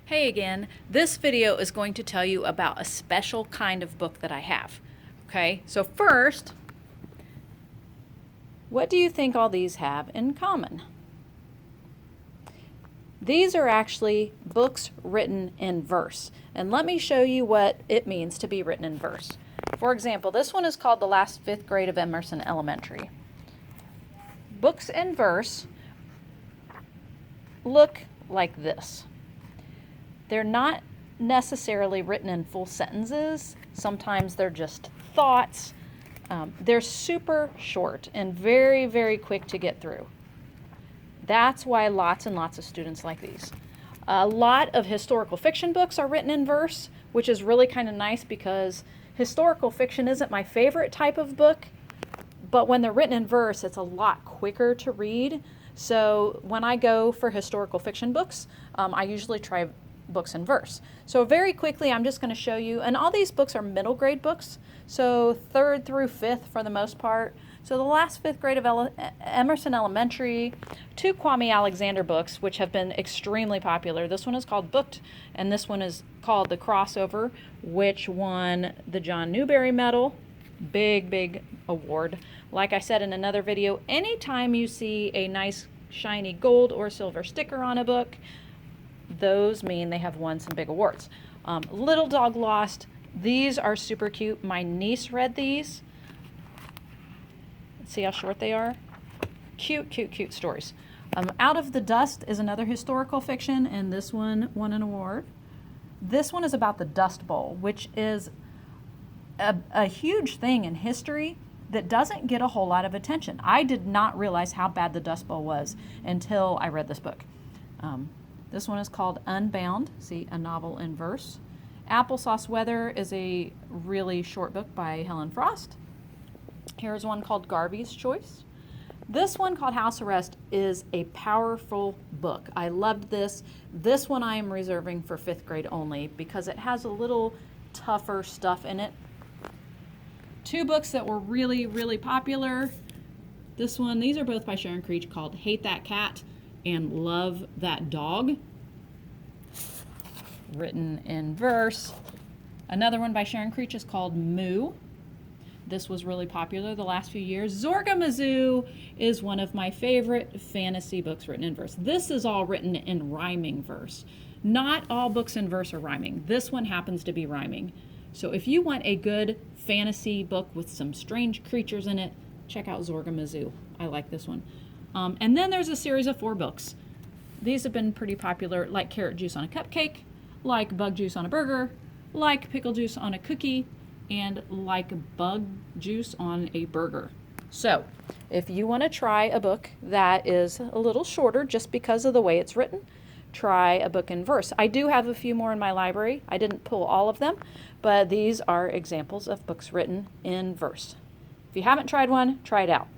Hey again, this video is going to tell you about a special kind of book that I have. Okay, so first, what do you think all these have in common? These are actually books written in verse, and let me show you what it means to be written in verse. For example, this one is called The Last Fifth Grade of Emerson Elementary. Books in verse look like this. They're not necessarily written in full sentences. Sometimes they're just thoughts. They're super short and very, very quick to get through. That's why lots and lots of students like these. A lot of historical fiction books are written in verse, which is really kind of nice because historical fiction isn't my favorite type of book, but when they're written in verse, it's a lot quicker to read. So when I go for historical fiction books, I usually try books in verse. So very quickly, I'm just going to show you, and all these books are middle grade books, so 3rd through 5th for the most part. So The Last Fifth Grade of Emerson Elementary, 2 Kwame Alexander books, which have been extremely popular. This one is called Booked, and this one is called The Crossover, which won the John Newbery Medal. Big, big award. Like I said in another video, anytime you see a nice shiny gold or silver sticker on a book, those mean they have won some big awards. Little Dog Lost. These are super cute. My niece read these. See how short they are? Cute, cute, cute stories. Out of the Dust is another historical fiction, and this one won an award. This one is about the Dust Bowl, which is a huge thing in history that doesn't get a whole lot of attention. I did not realize how bad the Dust Bowl was until I read this book. This one is called Unbound, see, a novel in verse. Applesauce Weather is a really short book by Helen Frost. Here's one called Garvey's Choice. This one called House Arrest is a powerful book. I loved this. This one I am reserving for 5th grade only because it has a little tougher stuff in it. 2 books that were really, really popular. This one, these are both by Sharon Creech, called Hate That Cat and Love That Dog, written in verse. Another one by Sharon Creech is called Moo. This was really popular the last few years. Zorgamazoo is one of my favorite fantasy books written in verse. This is all written in rhyming verse. Not all books in verse are rhyming. This one happens to be rhyming. So if you want a good fantasy book with some strange creatures in it, check out Zorgamazoo. I like this one. And then there's a series of 4 books. These have been pretty popular, like Carrot Juice on a Cupcake, like Bug Juice on a Burger, like Pickle Juice on a Cookie, and like Bug Juice on a Burger. So if you want to try a book that is a little shorter just because of the way it's written, try a book in verse. I do have a few more in my library. I didn't pull all of them, but these are examples of books written in verse. If you haven't tried one, try it out.